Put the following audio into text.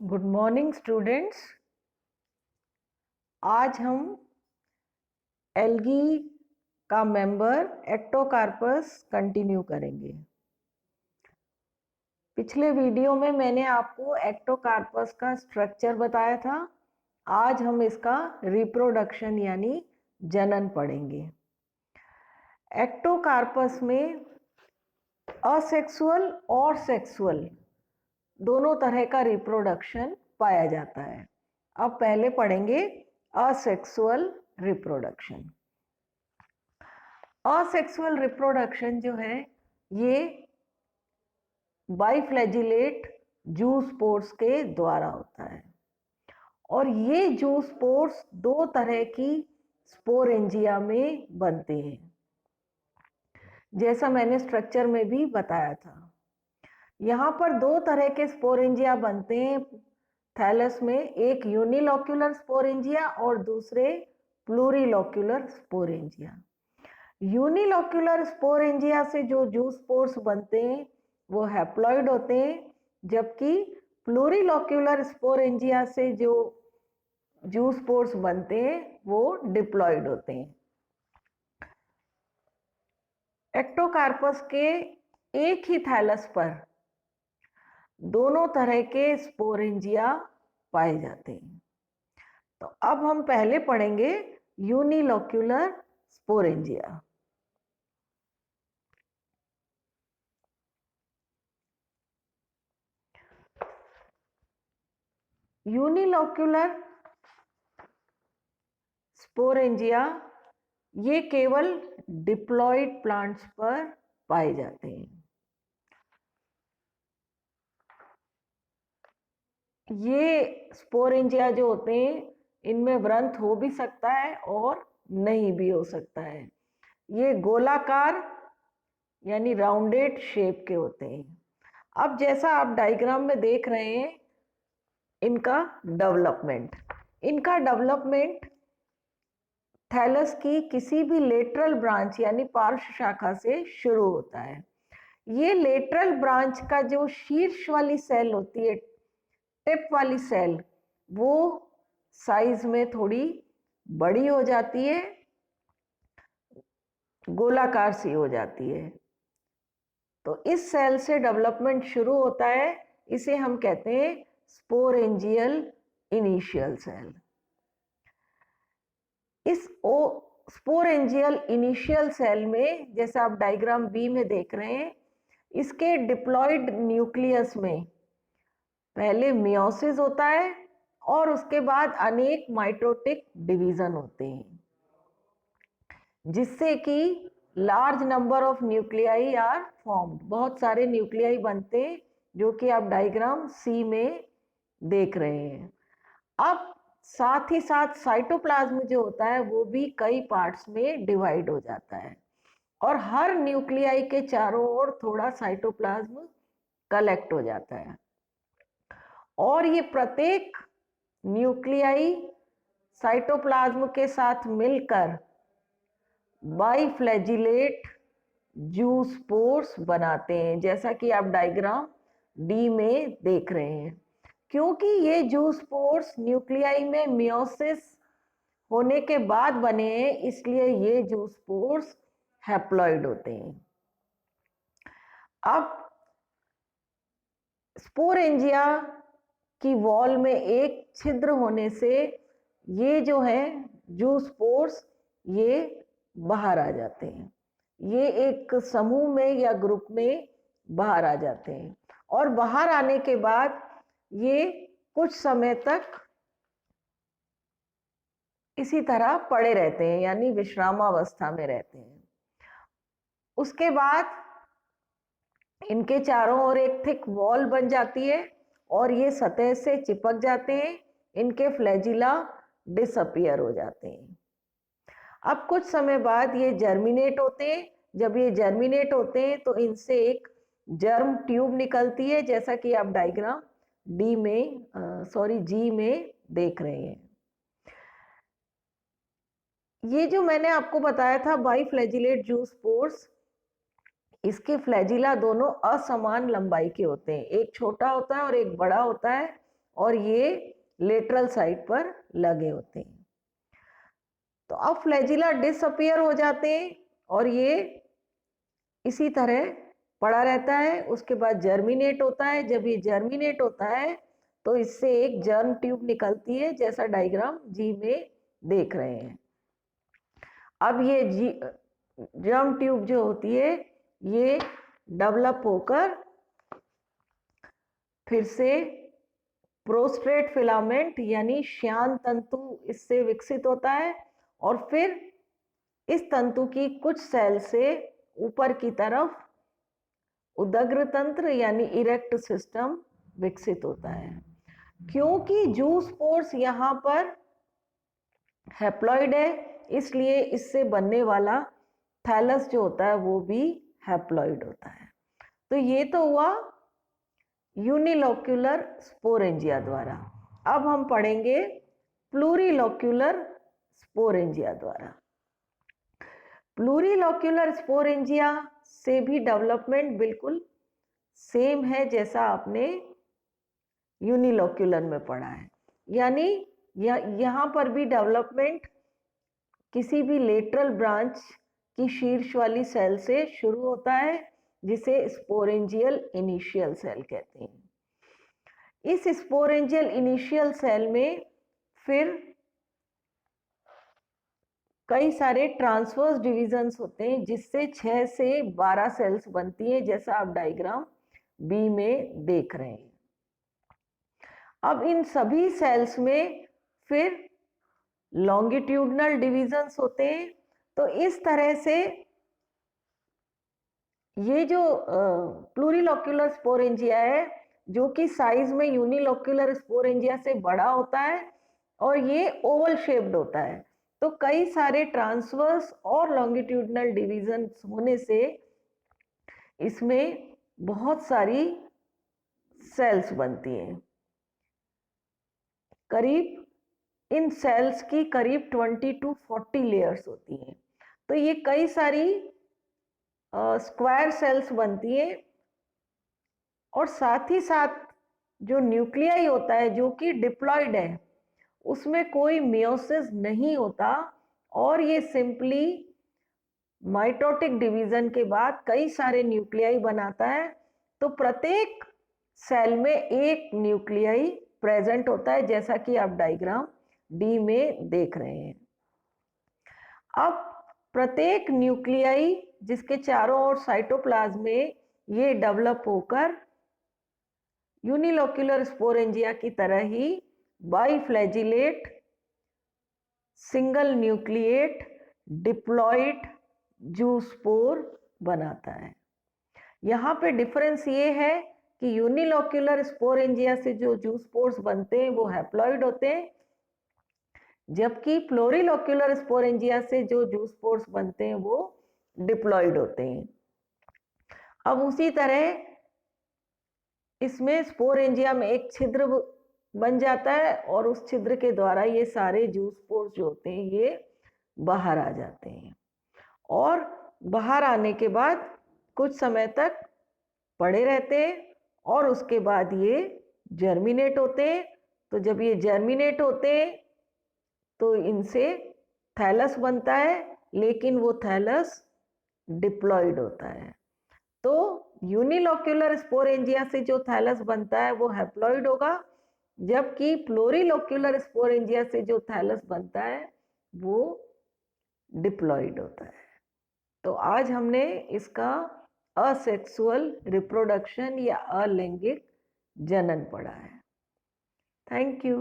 Good morning students. आज हम algae का मेंबर एक्टोकार्पस कंटिन्यू करेंगे। पिछले वीडियो में मैंने आपको एक्टोकार्पस का स्ट्रक्चर बताया था। आज हम इसका रिप्रोडक्शन यानी जनन पढ़ेंगे। एक्टोकार्पस में असेक्सुअल और सेक्सुअल दोनों तरह का रिप्रोडक्शन पाया जाता है। अब पहले पढ़ेंगे असेक्सुअल रिप्रोडक्शन। असेक्सुअल रिप्रोडक्शन जो है ये बाइफ्लैजिलेट जू स्पोर्स के द्वारा होता है और ये जू स्पोर्स दो तरह की स्पोरेंजिया में बनते हैं, जैसा मैंने स्ट्रक्चर में भी बताया था। यहाँ पर दो तरह के स्पोरेंजिया बनते हैं थैलस में, एक यूनिलोक्यूलर स्पोरेंजिया और दूसरे प्लूरिलोक्यूलर स्पोरेंजिया। यूनिलोक्यूलर स्पोरेंजिया से जो जू स्पोर्स बनते हैं वो हैप्लॉइड होते हैं, जबकि प्लूरिलोक्यूलर स्पोरेंजिया से जो जू स्पोर्स बनते हैं वो डिप्लॉइड होते हैं। एक्टोकार्पस के एक ही थैलस पर दोनों तरह के स्पोरेंजिया पाए जाते हैं। तो अब हम पहले पढ़ेंगे यूनिलोक्यूलर स्पोरेंजिया। यूनिलोक्यूलर स्पोरेंजिया ये केवल डिप्लॉइड प्लांट्स पर पाए जाते हैं। ये स्पोरेंजिया जो होते हैं इनमें व्रंथ हो भी सकता है और नहीं भी हो सकता है। ये गोलाकार यानी राउंडेड शेप के होते हैं। अब जैसा आप डायग्राम में देख रहे हैं इनका डेवलपमेंट थैलस की किसी भी लेटरल ब्रांच यानी पार्श्व शाखा से शुरू होता है। ये लेटरल ब्रांच का जो शीर्ष वाली सेल होती है, टिप वाली सेल, वो साइज में थोड़ी बड़ी हो जाती है, गोलाकार सी हो जाती है। तो इस सेल से डेवलपमेंट शुरू होता है। इसे हम कहते हैं स्पोरेंजियल इनिशियल सेल। इस स्पोरेंजियल इनिशियल सेल में, जैसा आप डायग्राम बी में देख रहे हैं, इसके डिप्लॉइड न्यूक्लियस में पहले मियोसिस होता है और उसके बाद अनेक माइटोटिक डिवीजन होते हैं, जिससे कि large number of nuclei are formed. बहुत सारे न्यूक्लियाई बनते हैं, जो कि आप डायग्राम सी में देख रहे हैं। अब साथ ही साथ साइटोप्लाज्म जो होता है वो भी कई पार्ट्स में डिवाइड हो जाता है और हर न्यूक्लियाई के चारों ओर थोड़ा साइटोप्लाज्म कलेक्ट हो जाता है और ये प्रत्येक न्यूक्लियाई साइटोप्लाज्म के साथ मिलकर बाइफ्लैजिलेट जू स्पोर्स बनाते हैं, जैसा कि आप डायग्राम डी में देख रहे हैं। क्योंकि ये जू स्पोर्स न्यूक्लियाई में मियोसिस होने के बाद बने हैं, इसलिए ये जू स्पोर्स हैप्लॉइड होते हैं। अब स्पोरेंजिया की वॉल में एक छिद्र होने से ये जो है जू स्पोर्स ये बाहर आ जाते हैं। ये एक समूह में या ग्रुप में बाहर आ जाते हैं और बाहर आने के बाद ये कुछ समय तक इसी तरह पड़े रहते हैं, यानी विश्रामावस्था में रहते हैं। उसके बाद इनके चारों ओर एक थिक वॉल बन जाती है और ये सतह से चिपक जाते हैं। इनके फ्लैजिला डिसअपियर हो जाते हैं। अब कुछ समय बाद ये जर्मिनेट होते हैं। जब ये जर्मिनेट होते हैं तो इनसे एक जर्म ट्यूब निकलती है, जैसा कि आप डायग्राम जी में देख रहे हैं। ये जो मैंने आपको बताया था बाइफ्लैजिलेट जू स्पोर्स, इसके फ्लैजिला दोनों असमान लंबाई के होते हैं, एक छोटा होता है और एक बड़ा होता है और ये लेटरल साइड पर लगे होते हैं। तो अब फ्लैजिला डिसअपियर हो जाते हैं और ये इसी तरह पड़ा रहता है। उसके बाद जर्मिनेट होता है। जब ये जर्मिनेट होता है तो इससे एक जर्म ट्यूब निकलती है, जैसा डायग्राम जी में देख रहे हैं। अब ये जर्म ट्यूब जो होती है ये डेवलप होकर फिर से प्रोस्ट्रेट फिलामेंट यानी श्यान तंतु इससे विकसित होता है और फिर इस तंतु की कुछ सेल से ऊपर की तरफ उदग्र तंत्र यानी इरेक्ट सिस्टम विकसित होता है। क्योंकि जूस्पोर्स यहाँ पर हैप्लॉइड है, इसलिए इससे बनने वाला थैलस जो होता है वो भी हैप्लॉइड होता है। तो ये तो हुआ यूनिलोक्यूलर स्पोरेंजिया द्वारा। अब हम पढ़ेंगे प्लूरिलोक्यूलर स्पोरेंजिया द्वारा। प्लूरिलोक्यूलर स्पोरेंजिया से भी डेवलपमेंट बिल्कुल सेम है जैसा आपने यूनिलोक्यूलर में पढ़ा है। यानी यहाँ पर भी डेवलपमेंट किसी भी लेटरल ब्रांच की शीर्ष वाली सेल से शुरू होता है, जिसे स्पोरेंजियल इनिशियल सेल कहते हैं। इस स्पोरेंजियल इनिशियल सेल में फिर कई सारे ट्रांसवर्स डिविजन्स होते हैं, जिससे 6 से 12 सेल्स बनती हैं, जैसा आप डायग्राम बी में देख रहे हैं। अब इन सभी सेल्स में फिर लॉन्गिट्यूडनल डिविजन्स होते हैं। तो इस तरह से ये जो प्लूरिलोक्यूलर स्पोरेंजिया है, जो कि साइज में यूनिलोक्यूलर स्पोरेंजिया से बड़ा होता है और ये ओवल शेप्ड होता है। तो कई सारे ट्रांसवर्स और लॉन्गिट्यूडनल डिविजन्स होने से इसमें बहुत सारी सेल्स बनती हैं। करीब इन सेल्स की करीब 20 to 40 लेयर्स होती हैं। तो ये कई सारी स्क्वायर सेल्स बनती है और साथ ही साथ जो न्यूक्लियाई होता है जो कि डिप्लॉयड है, उसमें कोई मियोसिस नहीं होता और ये सिंपली माइटोटिक डिवीजन के बाद कई सारे न्यूक्लियाई बनाता है। तो प्रत्येक सेल में एक न्यूक्लियाई प्रेजेंट होता है, जैसा कि आप डायग्राम डी में देख रहे हैं। अब प्रत्येक न्यूक्लियाई जिसके चारों ओर साइटोप्लाज्म में ये डेवलप होकर यूनिलोक्यूलर स्पोरेंजिया की तरह ही बाइफ्लैजिलेट, सिंगल न्यूक्लिएट, डिप्लॉइड जूस्पोर बनाता है। यहाँ पे डिफरेंस ये है कि यूनिलोक्यूलर स्पोरेंजिया से जो जूस्पोर्स बनते हैं वो हैप्लॉइड होते हैं, जबकि प्लूरिलोक्यूलर स्पोरेंजिया से जो जूस्पोर्स बनते हैं वो डिप्लॉइड होते हैं। अब उसी तरह इसमें स्पोरेंजिया में एक छिद्र बन जाता है और उस छिद्र के द्वारा ये सारे जूस्पोर्स जो होते हैं ये बाहर आ जाते हैं और बाहर आने के बाद कुछ समय तक पड़े रहते हैं और उसके बाद ये जर्मिनेट होते हैं। तो जब ये जर्मिनेट होते हैं तो इनसे थैलस बनता है, लेकिन वो थैलस डिप्लॉइड होता है। तो यूनिलोक्यूलर स्पोरेंजिया से जो थैलस बनता है वो हैप्लॉइड होगा, जबकि प्लूरिलोक्यूलर स्पोरेंजिया से जो थैलस बनता है वो डिप्लॉइड होता है। तो आज हमने इसका असेक्सुअल रिप्रोडक्शन या अलैंगिक जनन पढ़ा है। Thank you.